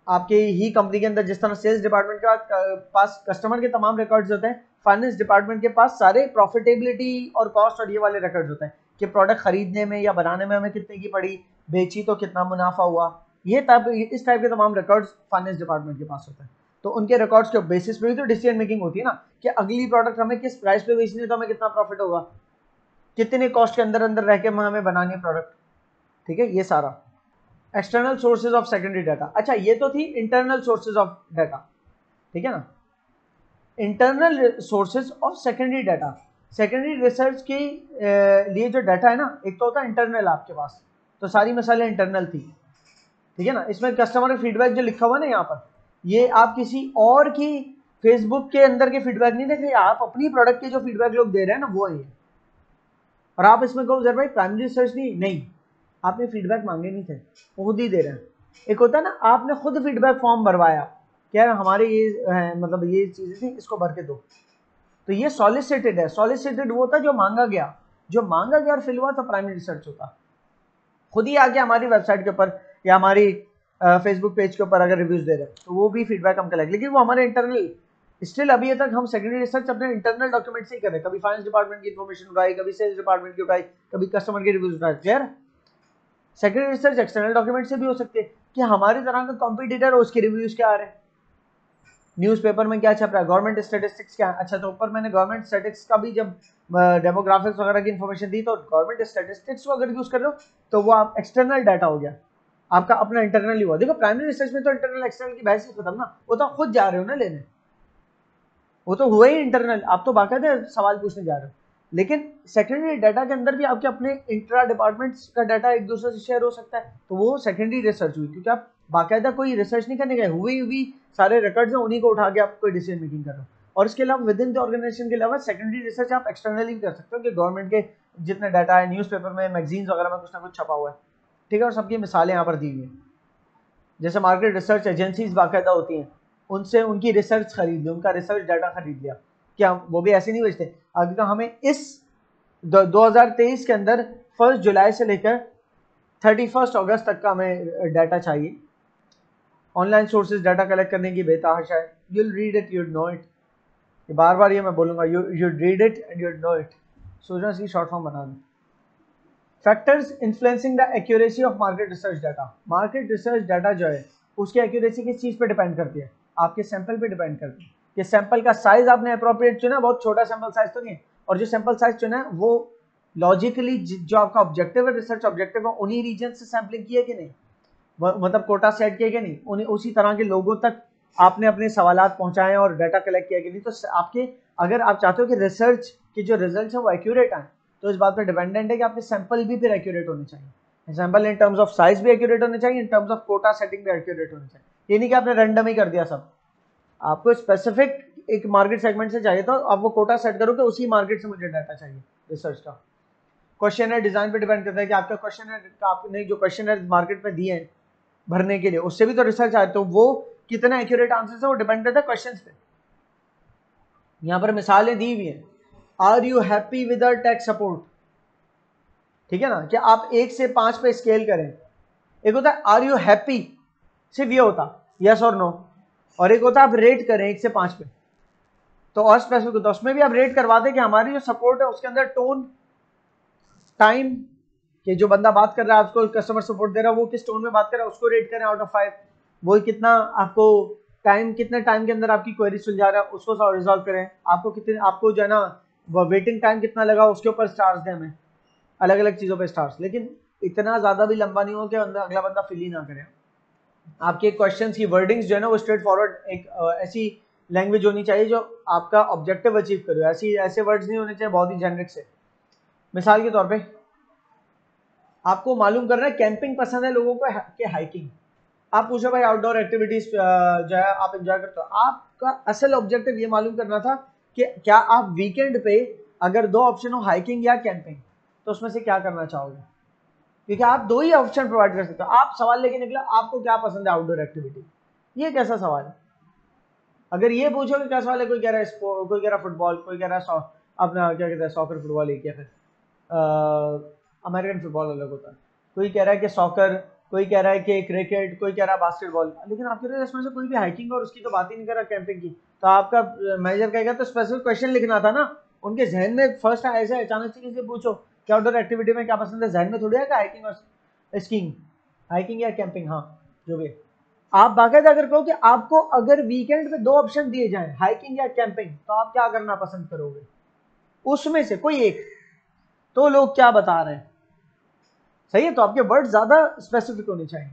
आपके ही कंपनी के अंदर जिस तरह सेल्स डिपार्टमेंट के पास कस्टमर के तमाम रिकॉर्ड्स होते हैं, फाइनेंस डिपार्टमेंट के पास सारे प्रॉफिटेबिलिटी और कॉस्ट और ये वाले रिकॉर्ड्स होते हैं कि प्रोडक्ट खरीदने में या बनाने में हमें कितने की पड़ी, बेची तो कितना मुनाफा हुआ, ये इस टाइप के तमाम रिकॉर्ड्स फाइनेंस डिपार्टमेंट के पास होते हैं। तो उनके रिकॉर्ड्स के बेसिस पे भी तो डिसीजन मेकिंग होती है ना कि अगली प्रोडक्ट हमें किस प्राइस पे बेचनी है तो हमें कितना प्रॉफिट होगा, कितने कॉस्ट के अंदर अंदर रह के हमें बनानी है प्रोडक्ट, ठीक है, ये सारा। External sources of secondary data. अच्छा, ये तो थी इंटरनल सोर्सेज ऑफ डाटा, ठीक है ना। Internal sources of secondary data, secondary research के लिए जो डाटा है ना, एक तो होता है इंटरनल आपके पास, तो सारी मिसालें इंटरनल थी, ठीक है ना। इसमें कस्टमर फीडबैक जो लिखा हुआ ना यहाँ पर, ये आप किसी और की फेसबुक के अंदर के फीडबैक नहीं देख रहे, आप अपनी प्रोडक्ट के जो फीडबैक लोग दे रहे हैं ना, वो है ये। और आप इसमें कहो जर भाई प्राइमरी रिसर्च नहीं, आपने फीडबैक मांगे नहीं थे, वो खुद ही दे रहे हैं। एक होता है ना, आपने खुद फीडबैक फॉर्म भरवाया, क्या हमारे ये है, मतलब ये चीजें थी, इसको भर के दो, तो ये सॉलिसिटेड है। सॉलिसिटेड वो होता है जो मांगा गया, जो मांगा गया और फिल हुआ तो प्राइमरी रिसर्च होता। खुद ही आके हमारी वेबसाइट के ऊपर या हमारी फेसबुक पेज के ऊपर अगर रिव्यूज दे रहे हैं तो वो भी फीडबैक हम कलेक्ट, लेकिन वो हमारे इंटरनल, स्टिल अभी तक हम सेकेंडरी रिसर्च अपने इंटरनल डॉक्यूमेंट से ही कर रहे हैं। कभी फाइनेंस डिपार्टमेंट की इन्फॉर्मेशन उठाई, कभी सेल्स डिपार्टमेंट की उठाई, कभी कस्टमर के रिव्यूज उठाए। Clear? Secondary research external document से भी हो सकती है कि हमारी तरह का कॉम्पिटिटर हो, उसके रिव्यूज क्या आ रहे हैं, न्यूज़पेपर में क्या छप रहा है, गवर्नमेंट स्टैटिस्टिक्स क्या है। अच्छा, तो ऊपर मैंने गवर्नमेंट स्टैटिस्टिक्स का भी जब डेमोग्राफिक्स वगैरह की इन्फॉर्मेशन दी, तो गवर्नमेंट स्टैटिस्टिक्स को अगर यूज कर रहे हो तो वो आप एक्सटर्नल डाटा हो गया, आपका अपना इंटरनल ही हुआ। देखो प्राइमरी रिसर्च में तो इंटरनल एक्सटर्नल की बहस ही खत्म ना, वो तो आप खुद जा रहे हो ना लेने, वो तो हुआ ही इंटरनल, आप तो बाकायदा सवाल पूछने जा रहे हो। लेकिन सेकेंडरी डाटा के अंदर भी आपके अपने इंट्रा डिपार्टमेंट्स का डाटा एक दूसरे से शेयर हो सकता है, तो वो सेकेंडरी रिसर्च हुई, क्योंकि आप बाकायदा कोई रिसर्च नहीं करने गए, हुई सारे रिकॉर्ड्स हैं, उन्हीं को उठा के आप कोई डिसीजन मेकिंग कर रहे हो। और इसके अलावा विद इन द ऑर्गेनाइजेशन के अलावा सेकेंडरी रिसर्च आप एक्सटर्नली भी कर सकते हो, कि गवर्नमेंट के जितने डाटा है, न्यूज़पेपर में, मैगजीन्स वगैरह में कुछ ना कुछ छपा हुआ है, ठीक है। और सबकी मिसालें यहाँ पर दी हुई हैं। जैसे मार्केट रिसर्च एजेंसीज बाकायदा होती हैं, उनसे उनकी रिसर्च खरीद ली, उनका रिसर्च डाटा खरीद लिया, क्या वो भी ऐसे नहीं बेचते। अगर हमें इस 2023 के अंदर 1 जुलाई से लेकर 31 अगस्त तक का हमें डाटा चाहिए, ऑनलाइन सोर्सेज डाटा कलेक्ट करने की बेतहाशा है। You'll read it, you'll know it, बार बार ये मैं बोलूंगा, you read it and you'll know it, सोचना इसकी शॉर्ट फॉर्म बना दो। Factors influencing the accuracy of market research data, market research data जो है उसकी एक्यूरेसी किस चीज़ पे डिपेंड करती है, आपके सैंपल पे डिपेंड करती है, कि सैंपल का साइज आपने अप्रोप्रिएट चुना, बहुत छोटा सैंपल साइज तो नहीं है, और जो सैंपल साइज चुना है वो लॉजिकली जो आपका ऑब्जेक्टिव है, रिसर्च ऑब्जेक्टिव है, उन्हीं रीजन से सैंपलिंग की है कि नहीं, मतलब कोटा सेट किया कि नहीं, उन्हीं उसी तरह के लोगों तक आपने अपने सवालात पहुंचाए और डाटा कलेक्ट किया कि नहीं। तो आपके, अगर आप चाहते हो कि रिसर्च के जो रिजल्ट है वो एक्यूरेट आए, तो इस बात पर डिपेंडेंट है कि आपके सैंपल भी फिर एक्यूरेट होने चाहिए। Sample in terms of size भी एक्यूरेट होने चाहिए, in terms of quota setting भी एक्यूरेट होने चाहिए। ये नहीं कि आपने रैंडम ही कर दिया सब, आपको स्पेसिफिक एक मार्केट सेगमेंट से चाहिए, तो आप वो कोटा सेट करो कि उसी मार्केट से मुझे डाटा चाहिए रिसर्च का। क्वेश्चन डिजाइन पे डिपेंड करता है कि आपका क्वेश्चन आपने जो क्वेश्चन मार्केट में दिए हैं भरने के लिए, उससे भी तो रिसर्च आए, तो वो कितना एक्यूरेट आंसर है वो डिपेंड करता है क्वेश्चन पे। यहाँ पर मिसालें दी हुई हैं, are you happy with our tech support, ठीक है ना, कि आप 1 से 5 पे स्केल करें। एक होता है आर यू हैप्पी, सिर्फ ये होता यस और नो, और एक होता है आप रेट करें 1 से 5 पे, तो और स्पेसिफिक होता है, उसमें भी आप रेट करवा दें कि हमारी जो सपोर्ट है उसके अंदर टोन, टाइम, कि जो बंदा बात कर रहा है, आपको कस्टमर सपोर्ट दे रहा है, वो किस टोन में बात कर रहा है, उसको रेट करें आउट ऑफ 5। वो कितना आपको टाइम, कितने टाइम के अंदर आपकी क्वेरी सुलझा रहा है, उसको रिजॉल्व करें। आपको कितने, आपको जो है ना वेटिंग टाइम कितना लगा, उसके ऊपर स्टार्स दें हमें, अलग अलग चीज़ों पे स्टार्स, लेकिन इतना ज़्यादा भी लंबा नहीं हो कि अगला बंदा फिल ही ना करे। आपके क्वेश्चंस की वर्डिंग्स जो है ना वो स्ट्रेट फॉरवर्ड, एक ऐसी लैंग्वेज होनी चाहिए जो आपका ऑब्जेक्टिव अचीव करे, ऐसे वर्ड्स नहीं होने चाहिए बहुत ही जेनरिक से। मिसाल के तौर पे आपको मालूम करना है कैंपिंग पसंद है लोगों को कि हाइकिंग, आप पूछो भाई आउटडोर एक्टिविटीज जो है आप एंजॉय करते हो, आपका असल ऑब्जेक्टिव ये मालूम करना था कि क्या आप वीकेंड पे अगर 2 ऑप्शन हो, हाइकिंग या कैंपिंग, तो उसमें से क्या करना चाहोगे, क्योंकि आप 2 ही ऑप्शन प्रोवाइड कर सकते हो। आप सवाल लेके निकला, आपको क्या पसंद है आउटडोर एक्टिविटी, ये कैसा सवाल है। अगर ये पूछोगे क्या सवाल है, कोई कह रहा है स्पोर्ट, कोई कह रहा है फुटबॉल, कोई कह रहा है अपना क्या कहते हैं सॉकर, फुटबॉल एक या फिर अमेरिकन फुटबॉल अलग होता है, कोई कह रहा है कि सॉकर, कोई कह रहा है कि क्रिकेट, कोई कह रहा है बास्केटबॉल, लेकिन आपके तो इसमें से कोई भी हाइकिंग और उसकी तो बात ही नहीं कर रहा, कैंपिंग की, तो आपका मैनेजर कहेगा तो स्पेसिफिक क्वेश्चन लिखना था ना, उनके जहन में फर्स्ट ऐसे अचानक से किसी पूछो कि आउटडोर एक्टिविटी में क्या पसंद है, जहन में थोड़ी आएगा हाइकिंग और स्कीइंग, हाइकिंग या कैंपिंग, हाँ जो भी। आप बाकायदा अगर कहो कि आपको अगर वीकेंड पे 2 ऑप्शन दिए जाएं, हाइकिंग या कैंपिंग, तो आप क्या करना पसंद करोगे, उसमें से कोई एक, तो लोग क्या बता रहे हैं, सही है। तो आपके वर्ड ज्यादा स्पेसिफिक होने चाहिए।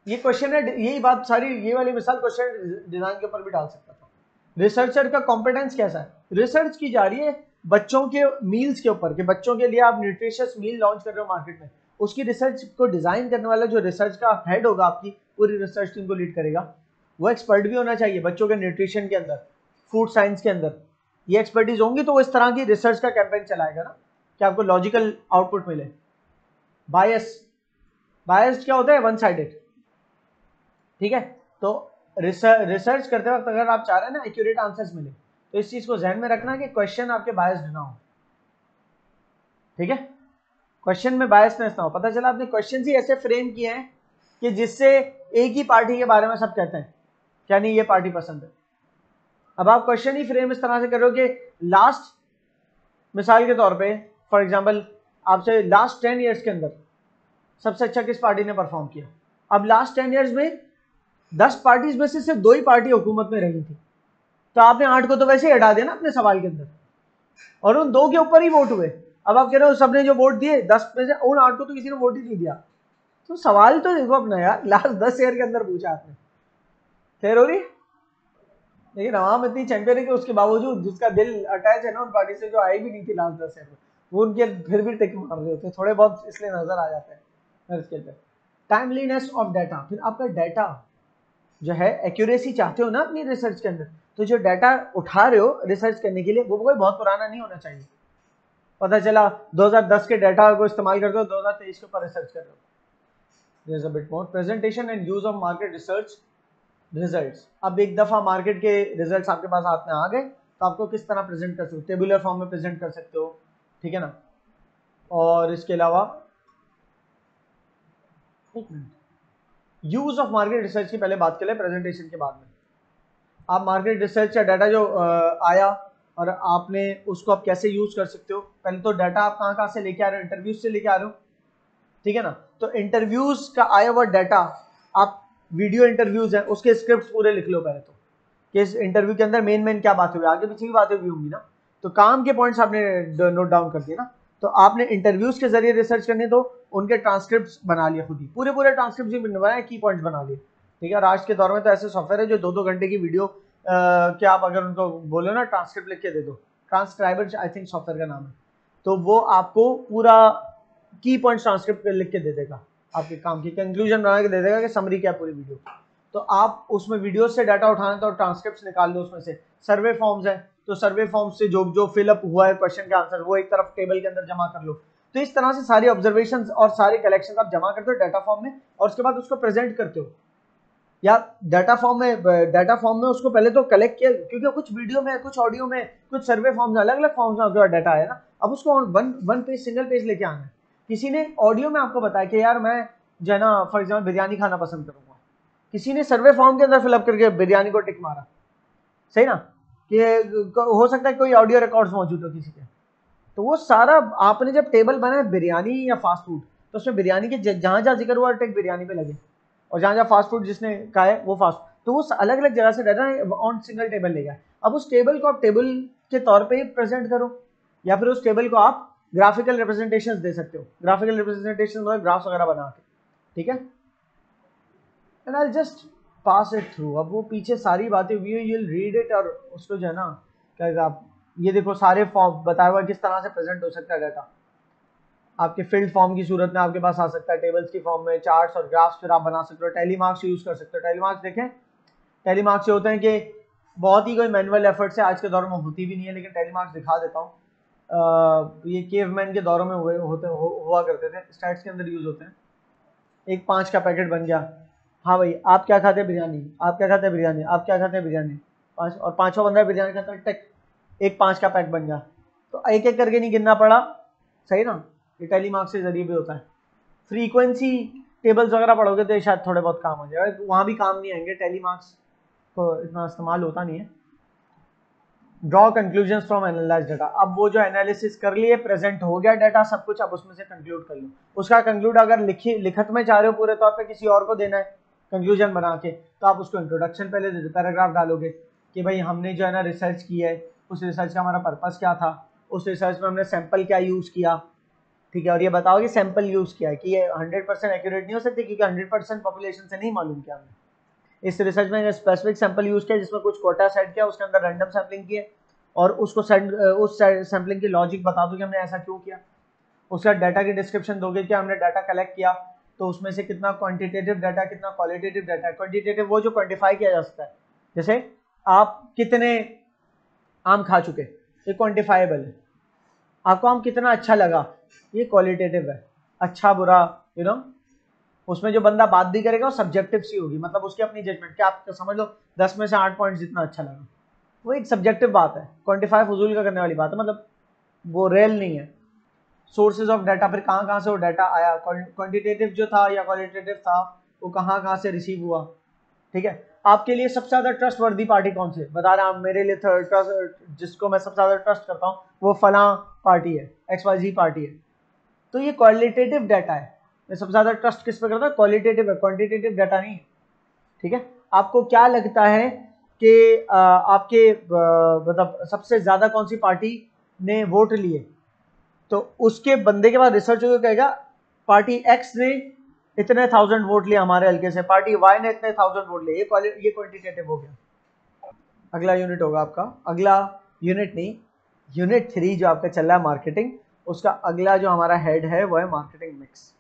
ये क्वेश्चन है, यही बात सारी, ये वाली मिसाल क्वेश्चन डिजाइन के ऊपर भी डाल सकता था। रिसर्चर का कॉम्पिटेंस कैसा है, रिसर्च की जा रही है बच्चों के मील्स के ऊपर, कि बच्चों के लिए आप न्यूट्रिशियस मील लॉन्च कर रहे हो मार्केट में, उसकी रिसर्च को डिजाइन करने वाला जो रिसर्च का हेड होगा, आपकी पूरी रिसर्च टीम को लीड करेगा, वो एक्सपर्ट भी होना चाहिए बच्चों के न्यूट्रिशन के अंदर, फूड साइंस के अंदर। ये एक्सपर्टीज होंगी तो वो इस तरह की रिसर्च का कैंपेन चलाएगा ना, कि आपको लॉजिकल आउटपुट मिले। बायस, बायस्ड क्या होता है, वन साइडेड, ठीक है। तो रिसर्च करते वक्त अगर आप चाह रहे हैं ना एक्यूरेट आंसर्स मिले, तो इस चीज को ध्यान में रखना कि क्वेश्चन आपके बायस्ड ना हो, ठीक है, क्वेश्चन में बायसनेस ना हो। पता चला आपने क्वेश्चन ही ऐसे फ्रेम किए हैं कि जिससे एक ही पार्टी के बारे में सब कहते हैं, क्या नहीं ये पार्टी पसंद है। अब आप क्वेश्चन ही फ्रेम इस तरह से कर रहे हो कि लास्ट, मिसाल के तौर पे फॉर एग्जांपल आपसे लास्ट 10 इयर्स के अंदर सबसे अच्छा किस पार्टी ने परफॉर्म किया। अब लास्ट 10 इयर्स में 10 पार्टीज में से सिर्फ 2 ही पार्टी हुकूमत में रही थी, तो आपने 8 को तो वैसे ही हटा दिया ना अपने सवाल के अंदर, और उन 2 के ऊपर ही वोट हुए। अब आप कह रहे हो सबने जो वोट दिए 10 में से उन 8 को तो किसी ने वोट ही नहीं दिया। तो सवाल तो देखो अपना यार, लास्ट 10 ईयर के अंदर पूछा आपने, खैर हो रही। लेकिन आवाम इतनी चैंपियन है कि उसके बावजूद जिसका दिल अटैच है ना उन पार्टी से, जो आई भी नहीं थी लास्ट 10 ईयर में, वो उनके फिर भी टिक मार रहे होते, थोड़े बहुत इसलिए नजर आ जाते हैं इसके अंदर। टाइमलीनेस ऑफ डाटा, फिर आपका डाटा जो है एक्यूरेसी चाहते हो ना अपनी रिसर्च के अंदर, तो जो डाटा उठा रहे हो रिसर्च करने के लिए वो कोई बहुत पुराना नहीं होना चाहिए। पता चला 2010 के डाटा को इस्तेमाल करते हो, 2023 के ऊपर रिसर्च कर रहे हो। There's a bit more presentation and use of market research results। अब एक दफा मार्केट के रिजल्ट्स आपके पास हाथ में आ गए, तो आपको किस तरह प्रेजेंट कर सकते हो, टेबुलर फॉर्म में प्रेजेंट कर सकते हो, ठीक है ना। और इसके अलावा एक minute, use of market research की पहले बात कर ले प्रेजेंटेशन के बाद में। आप मार्केट रिसर्च या डाटा जो आया और आपने उसको आप कैसे यूज कर सकते हो। पहले तो डाटा आप कहाँ से लेके आ रहे हो, इंटरव्यूज से लेके आ रहे हो, ठीक है ना। तो इंटरव्यूज का आया हुआ डाटा, आप वीडियो इंटरव्यूज है उसके स्क्रिप्ट पूरे लिख लो पहले, तो कि इस इंटरव्यू के अंदर मेन क्या बात हुई, आगे पीछे की बातें भी होंगी ना, तो काम के पॉइंट्स आपने नोट डाउन कर दिए ना। तो आपने इंटरव्यूज के जरिए रिसर्च करनी, तो उनके ट्रांसक्रिप्ट बना लिए खुद ही, पूरे ट्रांसक्रिप्ट भी बनवाए, की पॉइंट्स बना लिए, ठीक है। और आज के दौर में तो ऐसे सॉफ्टवेयर है जो 2-2 घंटे की वीडियो क्या आप अगर उनको बोलो ना ट्रांसक्रिप्ट लिख के दे दो, ट्रांसक्राइबर आई थिंक सॉफ्टवेयर का नाम है, तो वो आपको पूरा की पॉइंट ट्रांसक्रिप्ट लिख के दे देगा, आपके काम की कंक्लूजन बना के दे देगा कि समरी क्या पूरी वीडियो। तो आप उसमें वीडियो से डाटा उठाना तो ट्रांसक्रिप्ट निकाल लो उसमें से। सर्वे फॉर्म्स है तो सर्वे फॉर्म से जो फिलअप हुआ है क्वेश्चन का आंसर, वो एक तरफ टेबल के अंदर जमा कर लो। तो इस तरह से सारी ऑब्जर्वेशंस और सारे कलेक्शन आप जमा करते हो डाटा फॉर्म में, और उसके बाद उसको प्रेजेंट करते हो। या डाटा फॉर्म में उसको पहले तो कलेक्ट किया, क्योंकि कुछ वीडियो में, कुछ ऑडियो में, कुछ सर्वे फॉर्म्स, अलग अलग फॉर्म्स में डाटा है ना। अब उसको वन पेज, सिंगल पेज लेके आना है। किसी ने ऑडियो में आपको बताया कि यार मैं जो है ना फॉर एग्जाम्पल बिरयानी खाना पसंद करूंगा, किसी ने सर्वे फॉर्म के अंदर फिलअप करके बिरयानी को टिक मारा, सही ना, कि हो सकता है कोई ऑडियो रिकॉर्ड्स मौजूद हो किसी के। तो वो सारा आपने जब टेबल बनाया बिरयानी या फास्ट फूड, तो उसमें बिरयानी के जहां जहां जिक्र हुआ टिक बिरयानी पे लगे, और जहां जहां फास्ट फूड जिसने कहा है वो फास्ट, तो वो अलग अलग जगह से डाटा ऑन सिंगल टेबल ले गया। अब उस टेबल को आप टेबल के तौर पे प्रेजेंट करो, या फिर उस टेबल को आप ग्राफिकल रिप्रेजेंटेशन दे सकते हो। ग्राफिकल रिप्रेजेंटेशन मतलब ग्राफ्स वगैरह बना के, ठीक है। And I just pass it through. अब वो पीछे सारी बातें हुई है, यू विल रीड इट, और उसको जो है ना क्या आप ये देखो सारे फॉर्म बताया हुआ किस तरह से प्रेजेंट हो सकता है डाटा। आपके फील्ड फॉर्म की सूरत में आपके पास आ सकता है, टेबल्स की फॉर्म में, चार्ट्स और ग्राफ्स फिर आप बना सकते हो। टेलीमार्क्स यूज कर सकते हो। टेलीमार्क्स देखें, टेलीमार्क्स से होते हैं कि बहुत ही कोई मैनुअल एफर्ट से आज के दौर में होती भी नहीं है, लेकिन टेलीमार्क्स दिखा देता हूँ। ये केवमैन के दौरों में हुआ करते थे, स्टैट्स के अंदर यूज होते हैं। एक 5 का पैकेट बन गया, हाँ भाई आप क्या खाते हैं बिरयानी, आप क्या खाते हैं बिरयानी, आप क्या खाते हैं बिरयानी, 5, और 5वां बंदा बिरयानी खाता है, टेक एक 5 का पैक बन गया। तो एक एक करके नहीं गिनना पड़ा, सही ना। ये टेलीमार्क्स के जरिए भी होता है। फ्रीक्वेंसी टेबल्स वगैरह पढ़ोगे तो शायद थोड़े बहुत काम हो जाएगा, वहां भी काम नहीं आएंगे, टेलीमार्क्स को इतना इस्तेमाल होता नहीं है। Draw conclusions from analyse data, अब वो जो एनालिसिस कर लिए, प्रेजेंट हो गया डाटा सब कुछ, अब उसमें से कंक्लूड कर लो। उसका कंक्लूड अगर लिखत में चाह रहे हो पूरे तौर पे किसी और को देना है कंक्लूजन बना के, तो आप उसको इंट्रोडक्शन पहले दे दो, पैराग्राफ डालोगे कि भाई हमने जो है ना रिसर्च की है, उस रिसर्च का हमारा पर्पस क्या था, उस रिसर्च में हमने सैंपल क्या यूज किया, ठीक है, और ये बताओ कि सैंपल यूज किया है, कि ये 100% एक्यूरेट नहीं हो सकती क्योंकि 100% पॉपुलेशन से नहीं मालूम किया हमने। इस रिसर्च में स्पेसिफिक सैंपल यूज किया जिसमें कुछ कोटा सेट किया, उसके अंदर रैंडम सैम्पलिंग की है और उसको उस सैम्पलिंग की लॉजिक बता दो कि हमने ऐसा क्यों किया। उसका डाटा की डिस्क्रिप्शन दोगे कि हमने डाटा कलेक्ट किया तो उसमें से कितना क्वांटिटेटिव डाटा कितना क्वालिटेटिव डाटा है। क्वांटिटेटिव वो जो क्वांटिफाई किया जा सकता है, जैसे आप कितने आम खा चुके, ये क्वांटिफाइबल है। आपको आम कितना अच्छा लगा, ये क्वालिटेटिव है, अच्छा बुरा यू नो। उसमें जो बंदा बात भी करेगा वो सब्जेक्टिव सी होगी, मतलब उसकी अपनी जजमेंट, क्या आप समझ लो 10 में से 8 पॉइंट जितना अच्छा लगा, वो एक सब्जेक्टिव बात है। क्वांटिफाई फजूल का करने वाली बात है, मतलब वो रियल नहीं है। सोर्सेज ऑफ डाटा, फिर कहाँ कहाँ से वो डाटा आया, क्वांटिटेटिव जो था या क्वालिटेटिव था वो कहाँ कहाँ से रिसीव हुआ। ठीक है, आपके लिए सबसे ज्यादा ट्रस्ट वर्दी पार्टी कौन सी है, बता रहे हैं आप मेरे लिए ट्रस्ट जिसको मैं सबसे ज्यादा ट्रस्ट करता हूँ वो फला पार्टी है, XYZ पार्टी है। तो ये क्वालिटेटिव डाटा है, मैं सबसे ज्यादा ट्रस्ट किस पे करता हूँ, क्वालिटेटिव है, क्वांटिटेटिव डाटा नहीं। ठीक है, आपको क्या लगता है कि आपके मतलब सबसे ज्यादा कौन सी पार्टी ने वोट लिए, तो उसके बंदे के बाद रिसर्च हो कहेगा पार्टी एक्स ने इतने 1000 वोट लिए हमारे हल्के से, पार्टी वाई ने इतने 1000 वोट लिए, ये क्वांटिटेटिव हो गया। अगला यूनिट होगा आपका, अगला यूनिट नहीं, यूनिट 3 जो आपका चल रहा है मार्केटिंग, उसका अगला जो हमारा हेड है वो है मार्केटिंग मिक्स।